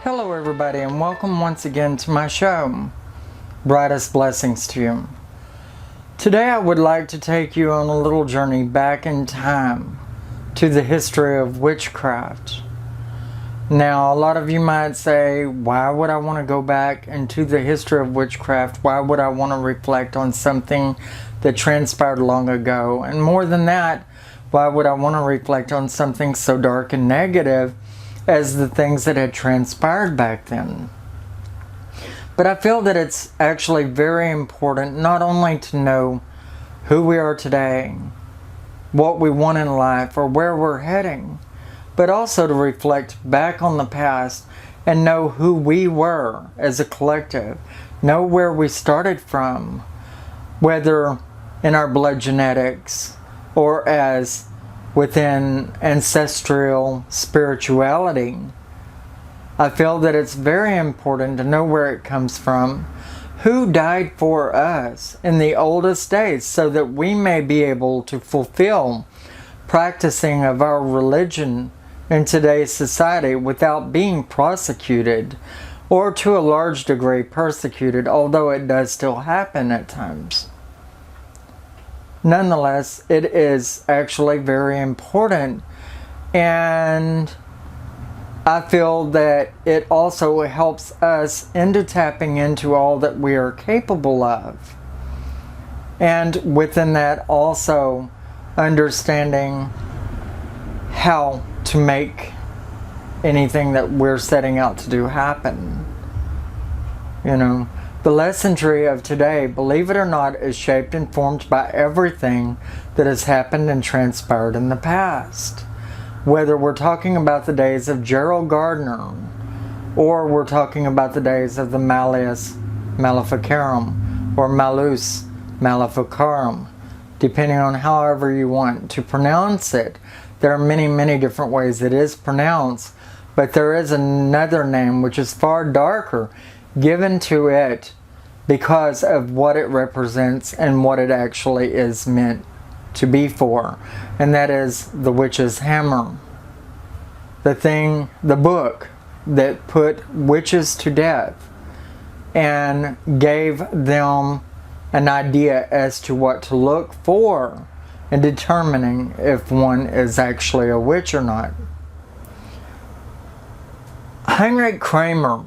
Hello everybody and welcome once again to my show. Brightest blessings to you. Today I would like to take you on a little journey back in time to the history of witchcraft. Now a lot of you might say, why would I want to go back into the history of witchcraft? Why would I want to reflect on something that transpired long ago? And more than that, why would I want to reflect on something so dark and negative as the things that had transpired back then? But I feel that it's actually very important not only to know who we are today, what we want in life, or where we're heading, but also to reflect back on the past and know who we were as a collective, know where we started from, whether in our blood genetics or as within ancestral spirituality. I feel that it's very important to know where it comes from, who died for us in the oldest days, so that we may be able to fulfill practicing of our religion in today's society without being prosecuted or to a large degree persecuted, although it does still happen at times. Nonetheless, it is actually very important, and I feel that it also helps us into tapping into all that we are capable of. And within that also understanding how to make anything that we're setting out to do happen. You know, the lessonry of today, believe it or not, is shaped and formed by everything that has happened and transpired in the past. Whether we're talking about the days of Gerald Gardner, or we're talking about the days of the Malleus Maleficarum, or Malleus Maleficarum, depending on however you want to pronounce it. There are many, many different ways it is pronounced, but there is another name which is far darker given to it because of what it represents and what it actually is meant to be for, and that is the witch's hammer. The book that put witches to death and gave them an idea as to what to look for in determining if one is actually a witch or not. Heinrich Kramer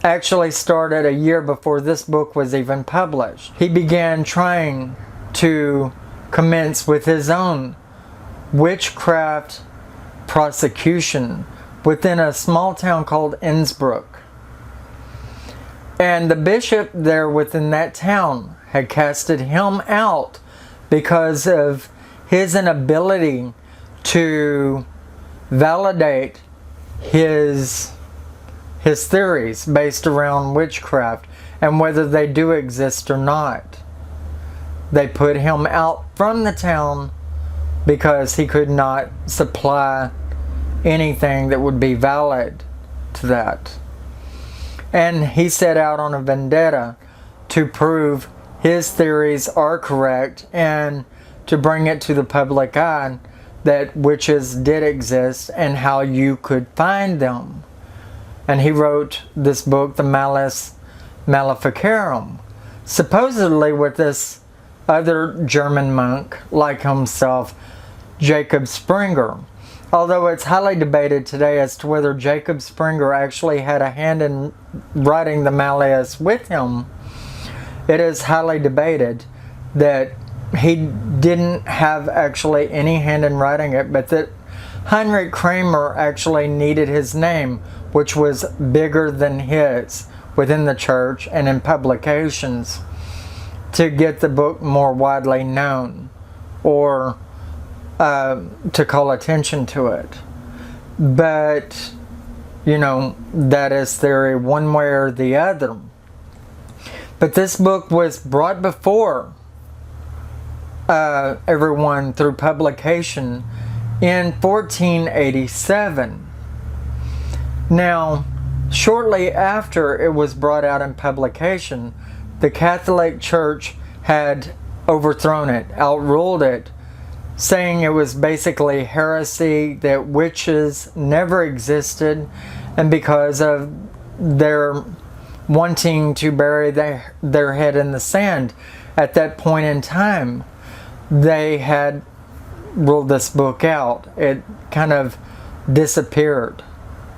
actually started a year before this book was even published. He began trying to commence with his own witchcraft prosecution within a small town called Innsbruck. And the bishop there within that town had casted him out because of his inability to validate his theories based around witchcraft and whether they do exist or not. They put him out from the town because he could not supply anything that would be valid to that. And he set out on a vendetta to prove his theories are correct and to bring it to the public eye that witches did exist and how you could find them. And he wrote this book, the Malleus Maleficarum, supposedly with this other German monk like himself, Jacob Springer. Although it's highly debated today as to whether Jacob Springer actually had a hand in writing the Malleus with him, it is highly debated that he didn't have actually any hand in writing it, but that Heinrich Kramer actually needed his name, which was bigger than his within the church and in publications, to get the book more widely known or to call attention to it. But, you know, that is theory one way or the other. But this book was brought before everyone through publication in 1487. Now, shortly after it was brought out in publication, the Catholic Church had overthrown it, outruled it, saying it was basically heresy, that witches never existed, and because of their wanting to bury their head in the sand at that point in time, they had ruled this book out. It kind of disappeared,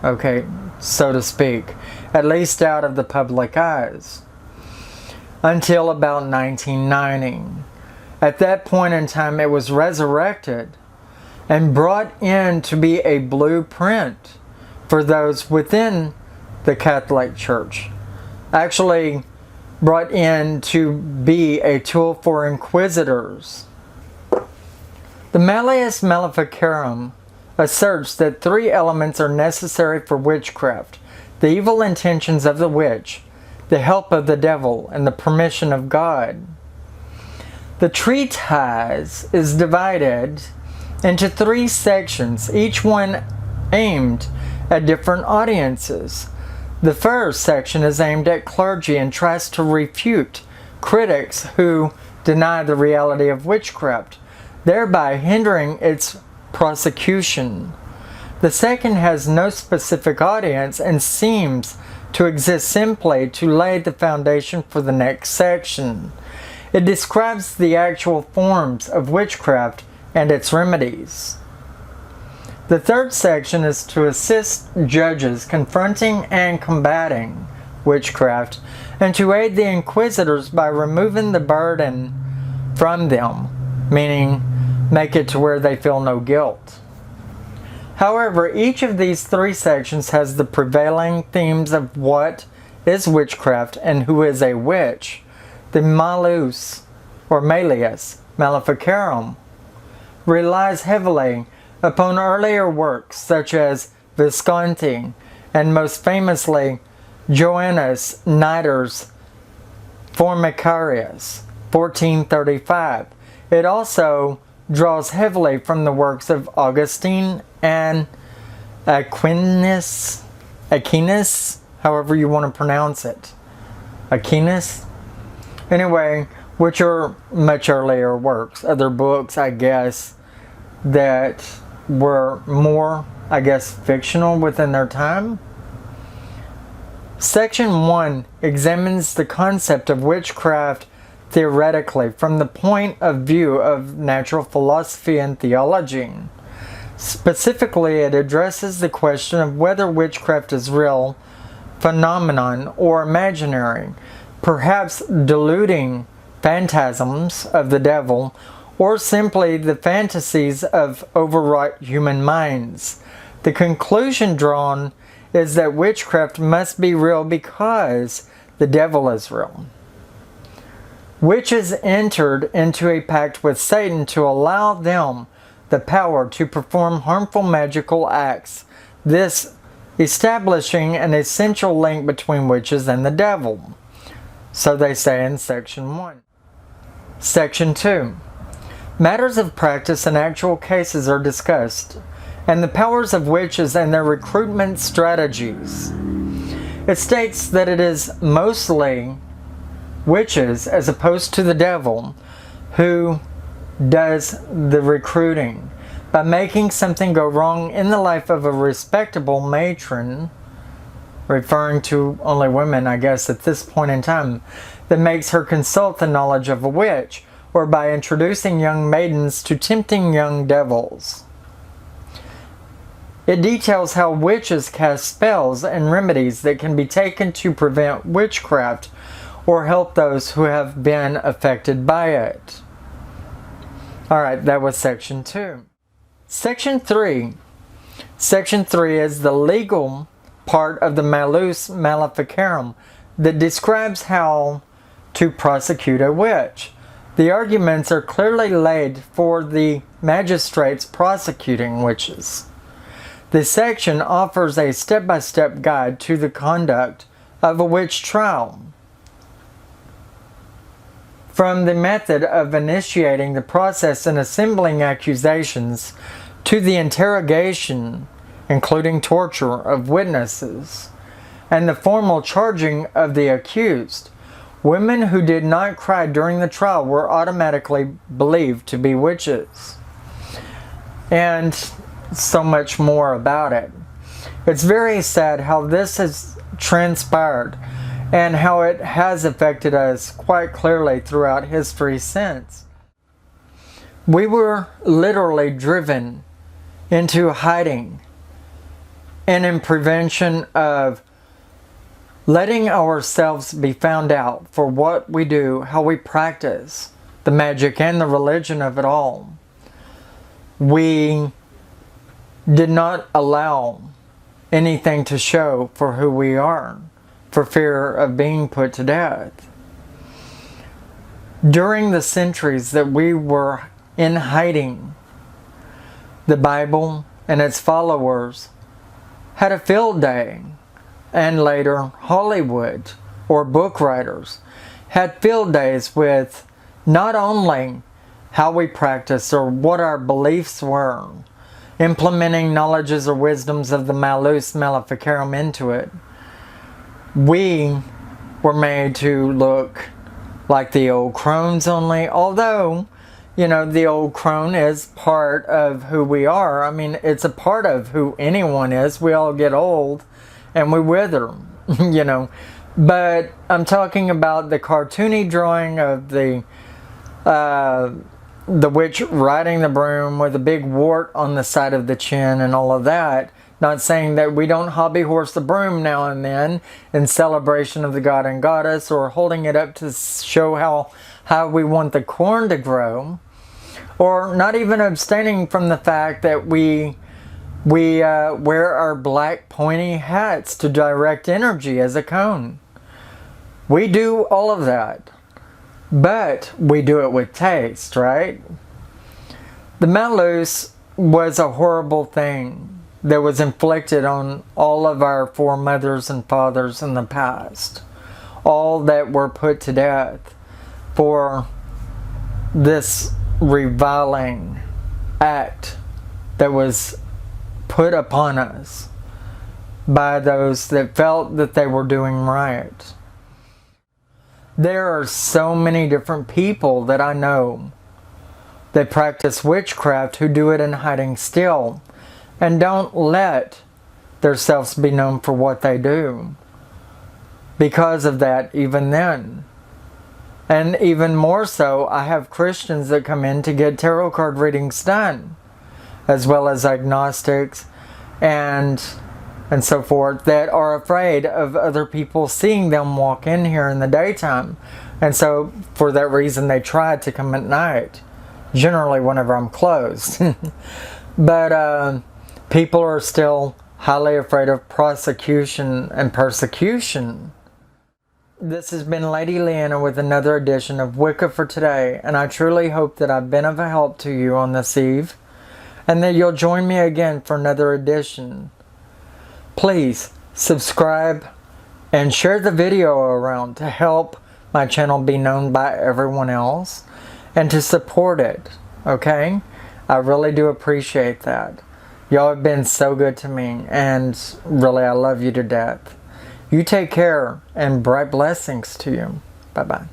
okay, so to speak, at least out of the public eyes, until about 1990. At that point in time, it was resurrected and brought in to be a blueprint for those within the Catholic Church. Actually brought in to be a tool for inquisitors. The Malleus Maleficarum asserts that 3 elements are necessary for witchcraft: the evil intentions of the witch, the help of the devil, and the permission of God. The treatise is divided into 3 sections, each one aimed at different audiences. The first section is aimed at clergy and tries to refute critics who deny the reality of witchcraft, thereby hindering its prosecution. The second has no specific audience and seems to exist simply to lay the foundation for the next section. It describes the actual forms of witchcraft and its remedies. The third section is to assist judges confronting and combating witchcraft, and to aid the inquisitors by removing the burden from them, meaning make it to where they feel no guilt. However, each of these 3 sections has the prevailing themes of what is witchcraft and who is a witch. The Malleus Maleficarum relies heavily upon earlier works such as Visconti and most famously Joannes Nider's Formicarius, 1435. It also draws heavily from the works of Augustine and Aquinas, however you want to pronounce it. Aquinas? Anyway, which are much earlier works. Other books, I guess, that were more, fictional within their time. Section 1 examines the concept of witchcraft theoretically from the point of view of natural philosophy and theology. Specifically, it addresses the question of whether witchcraft is real phenomenon or imaginary, perhaps deluding phantasms of the devil, or simply the fantasies of overwrought human minds. The conclusion drawn is that witchcraft must be real because the devil is real. Witches entered into a pact with Satan to allow them the power to perform harmful magical acts, this establishing an essential link between witches and the devil. So they say in Section 1. Section 2. Matters of practice and actual cases are discussed, and the powers of witches and their recruitment strategies. It states that it is mostly witches, as opposed to the devil, who does the recruiting. By making something go wrong in the life of a respectable matron, referring to only women, I guess, at this point in time, that makes her consult the knowledge of a witch, or by introducing young maidens to tempting young devils. It details how witches cast spells and remedies that can be taken to prevent witchcraft or help those who have been affected by it. Alright, that was Section 2. Section 3. Section 3 is the legal part of the Malleus Maleficarum that describes how to prosecute a witch. The arguments are clearly laid for the magistrates prosecuting witches. This section offers a step-by-step guide to the conduct of a witch trial. From the method of initiating the process and assembling accusations to the interrogation, including torture of witnesses, and the formal charging of the accused, women who did not cry during the trial were automatically believed to be witches. And so much more about it. It's very sad how this has transpired and how it has affected us quite clearly throughout history since. We were literally driven into hiding and in prevention of letting ourselves be found out for what we do, how we practice the magic and the religion of it all. We did not allow anything to show for who we are, for fear of being put to death. During the centuries that we were in hiding, the Bible and its followers had a field day, and later Hollywood or book writers had field days with not only how we practice or what our beliefs were, implementing knowledges or wisdoms of the Malleus Maleficarum into it. We were made to look like the old crones only, although, you know, the old crone is part of who we are. I mean, it's a part of who anyone is. We all get old and we wither, you know. But I'm talking about the cartoony drawing of the witch riding the broom with a big wart on the side of the chin and all of that. Not saying that we don't hobby horse the broom now and then in celebration of the god and goddess, or holding it up to show how we want the corn to grow, or not even abstaining from the fact that we wear our black pointy hats to direct energy as a cone. We do all of that. But we do it with taste, right? The Malleus was a horrible thing that was inflicted on all of our foremothers and fathers in the past. All that were put to death for this reviling act that was put upon us by those that felt that they were doing right. There are so many different people that I know that practice witchcraft who do it in hiding still and don't let themselves be known for what they do. Because of that, even then. And even more so, I have Christians that come in to get tarot card readings done, as well as agnostics and so forth, that are afraid of other people seeing them walk in here in the daytime. And so for that reason they try to come at night, generally whenever I'm closed. But people are still highly afraid of prosecution and persecution. This has been Lady Leeanna with another edition of Wicca for today, and I truly hope that I've been of a help to you on this eve, and that you'll join me again for another edition. Please subscribe and share the video around to help my channel be known by everyone else and to support it, okay? I really do appreciate that. Y'all have been so good to me, and really I love you to death. You take care, and bright blessings to you. Bye-bye.